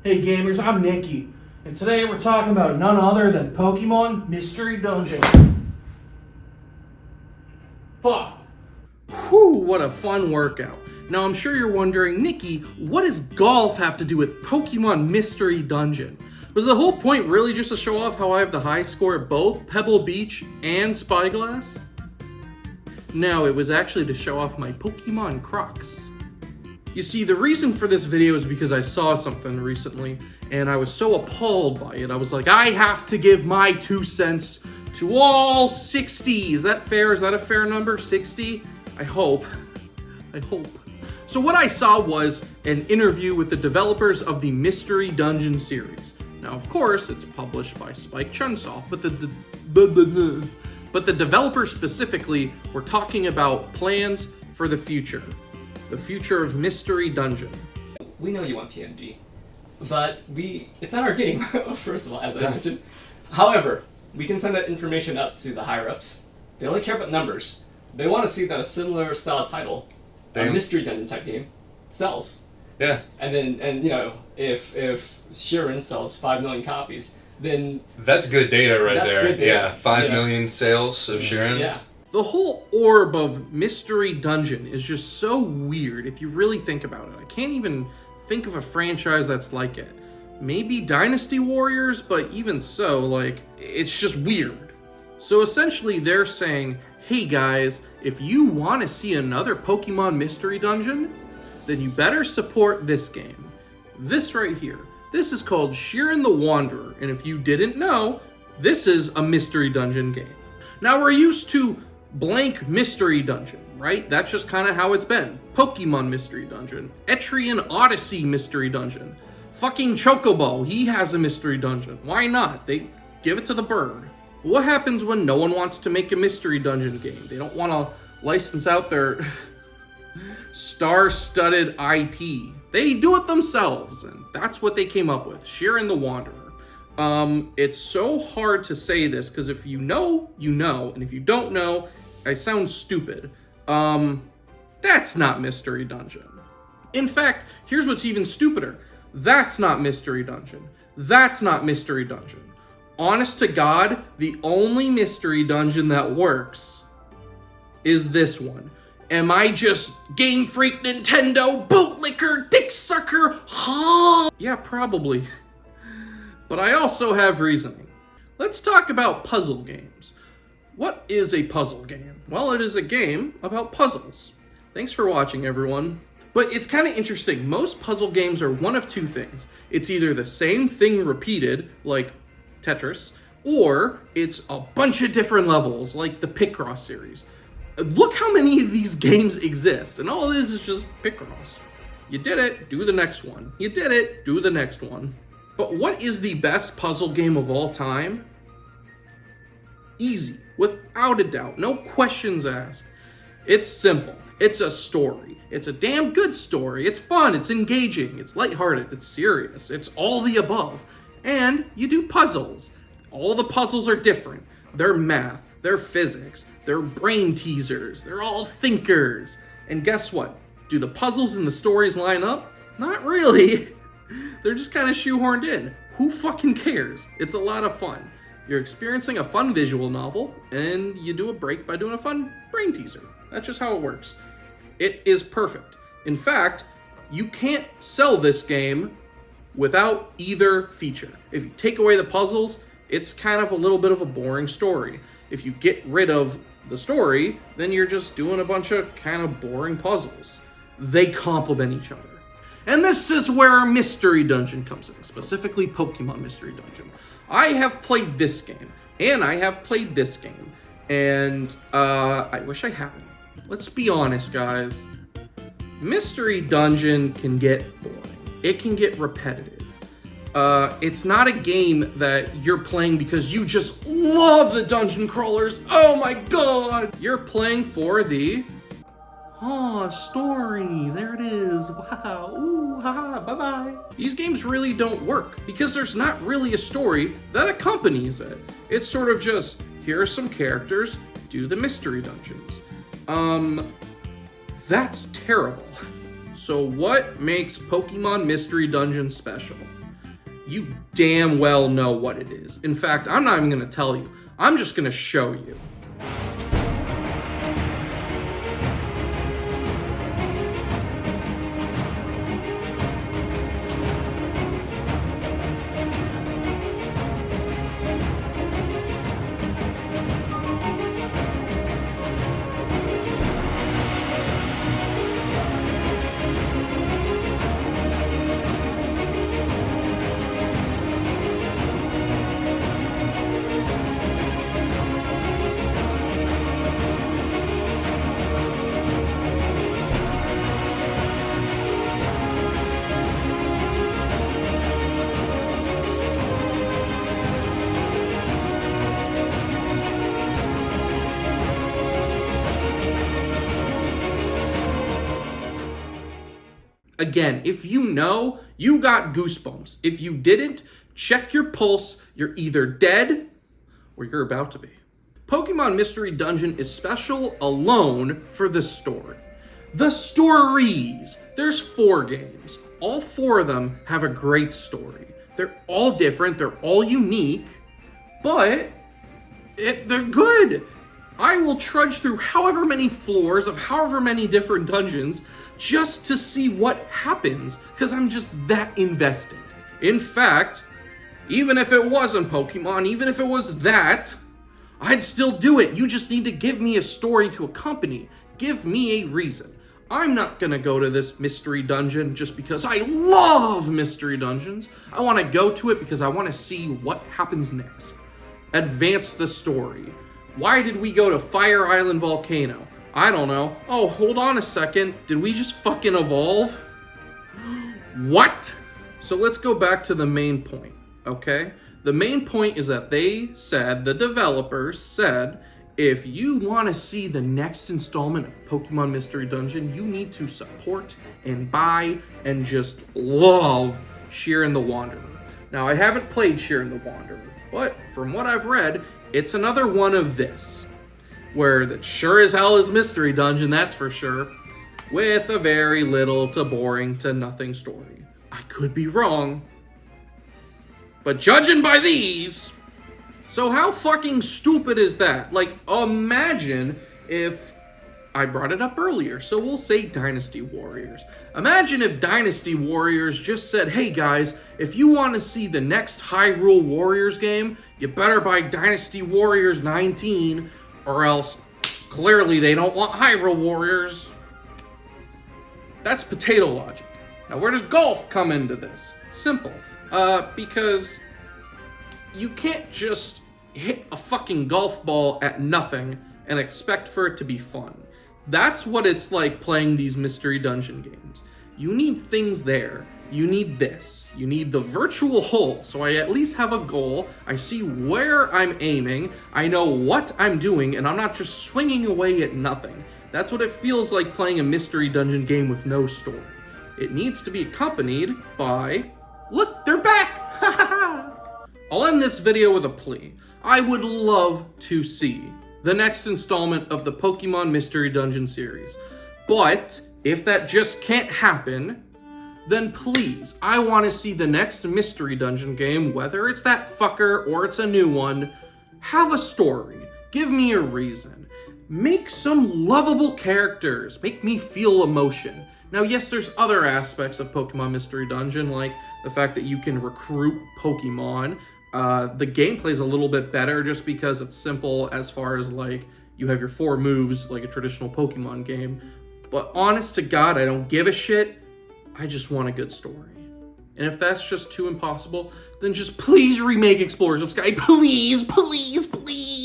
Hey gamers, I'm Niccy, and today we're talking about none other than Pokemon Mystery Dungeon. Fuck. Whew, what a fun workout. Now I'm sure you're wondering, Niccy, what does golf have to do with Pokemon Mystery Dungeon? Was the whole point really just to show off how I have the high score at both Pebble Beach and Spyglass? No, it was actually to show off my Pokemon Crocs. You see, the reason for this video is because I saw something recently, and I was so appalled by it, I was like, I have to give my 2 cents to all 60. Is that fair? Is that a fair number? 60? I hope. So what I saw was an interview with the developers of the Mystery Dungeon series. Now, of course, it's published by Spike Chunsoft, but the developers specifically were talking about plans for the future. The future of Mystery Dungeon. We know you want PNG, but it's not our game, first of all, as I mentioned. However, we can send that information up to the higher-ups. They only care about numbers. They want to see that a similar style title, a Mystery Dungeon type game, sells. Yeah. And you know, if Shiren sells 5 million copies, then that's good data right that's there. Good data. Yeah, 5 million sales of Shiren. Yeah. The whole orb of Mystery Dungeon is just so weird if you really think about it. I can't even think of a franchise that's like it. Maybe Dynasty Warriors, but even so, like, it's just weird. So essentially they're saying, hey guys, if you want to see another Pokemon Mystery Dungeon, then you better support this game. This right here. This is called Shiren the Wanderer, and if you didn't know, this is a Mystery Dungeon game. Now we're used to blank Mystery Dungeon, right? That's just kind of how it's been. Pokemon Mystery Dungeon, Etrian Odyssey Mystery Dungeon, fucking Chocobo, he has a Mystery Dungeon. Why not? They give it to the bird. But what happens when no one wants to make a Mystery Dungeon game? They don't want to license out their star-studded IP. They do it themselves, and that's what they came up with, Shiren the Wanderer. It's so hard to say this, because if you know, you know, and if you don't know, I sound stupid. That's not Mystery Dungeon. In fact, here's what's even stupider. That's not Mystery Dungeon. That's not Mystery Dungeon. Honest to God, the only Mystery Dungeon that works is this one. Am I just Game Freak, Nintendo, bootlicker, dick sucker? Huh? Yeah, probably. But I also have reasoning. Let's talk about puzzle games. What is a puzzle game? Well, it is a game about puzzles. Thanks for watching, everyone. But it's kind of interesting. Most puzzle games are one of two things. It's either the same thing repeated, like Tetris, or it's a bunch of different levels, like the Picross series. Look how many of these games exist, and all it is just Picross. You did it, do the next one. You did it, do the next one. But what is the best puzzle game of all time? Easy, without a doubt, no questions asked. It's simple. It's a story. It's a damn good story. It's fun, it's engaging, it's lighthearted, it's serious, it's all the above. And you do puzzles. All the puzzles are different. They're math, they're physics, they're brain teasers, they're all thinkers. And guess what? Do the puzzles and the stories line up? Not really. They're just kind of shoehorned in. Who fucking cares? It's a lot of fun. You're experiencing a fun visual novel, and you do a break by doing a fun brain teaser. That's just how it works. It is perfect. In fact, you can't sell this game without either feature. If you take away the puzzles, it's kind of a little bit of a boring story. If you get rid of the story, then you're just doing a bunch of kind of boring puzzles. They complement each other. And this is where Mystery Dungeon comes in, specifically Pokemon Mystery Dungeon. I have played this game, and I have played this game, and I wish I hadn't. Let's be honest, guys. Mystery Dungeon can get boring. It can get repetitive. It's not a game that you're playing because you just love the dungeon crawlers. Oh my god! You're playing for the story. There it is. Wow. Ooh, haha, bye-bye. These games really don't work because there's not really a story that accompanies it. It's sort of just, here are some characters, do the mystery dungeons. That's terrible. So what makes Pokemon Mystery Dungeon special? you damn well know what it is. In fact, I'm not even gonna tell you. I'm just gonna show you. Again, if you know, you got goosebumps. If you didn't, check your pulse. You're either dead or you're about to be. Pokemon Mystery Dungeon is special alone for the story. The stories! There's 4 games. All 4 of them have a great story. They're all different, they're all unique, but they're good. I will trudge through however many floors of however many different dungeons just to see what happens, because I'm just that invested. In fact, even if it wasn't Pokemon, even if it was that, I'd still do it. You just need to give me a story to accompany. Give me a reason. I'm not gonna go to this mystery dungeon just because I love mystery dungeons. I want to go to it because I want to see what happens next. Advance the story. Why did we go to Fire Island Volcano? I don't know. Oh, hold on a second. Did we just fucking evolve? What? So let's go back to the main point, okay? The main point is that the developers said, if you want to see the next installment of Pokemon Mystery Dungeon, you need to support and buy and just love Shiren the Wanderer. Now, I haven't played Shiren the Wanderer, but from what I've read, it's another one of this, where that sure as hell is Mystery Dungeon, that's for sure, with a very little to boring to nothing story. I could be wrong, but judging by these, so how fucking stupid is that? Like, imagine if, I brought it up earlier, so we'll say Dynasty Warriors. Imagine if Dynasty Warriors just said, hey guys, if you want to see the next Hyrule Warriors game, you better buy Dynasty Warriors 19, or else clearly they don't want Hyrule Warriors. That's potato logic. Now where does golf come into this? Simple. Because you can't just hit a fucking golf ball at nothing and expect for it to be fun. That's what it's like playing these mystery dungeon games. You need things there. You need this. You need the virtual hole, so I at least have a goal. I see where I'm aiming. I know what I'm doing, and I'm not just swinging away at nothing. That's what it feels like playing a mystery dungeon game with no story. It needs to be accompanied by... Look, they're back! I'll end this video with a plea. I would love to see the next installment of the Pokemon Mystery Dungeon series. But if that just can't happen, then please, I want to see the next Mystery Dungeon game, whether it's that fucker or it's a new one, have a story. Give me a reason. Make some lovable characters. Make me feel emotion. Now, yes, there's other aspects of Pokemon Mystery Dungeon, like the fact that you can recruit Pokemon. The gameplay's a little bit better just because it's simple as far as, like, you have your 4 moves like a traditional Pokemon game. But honest to God, I don't give a shit. I just want a good story. And if that's just too impossible, then just please remake Explorers of Sky. Please, please, please.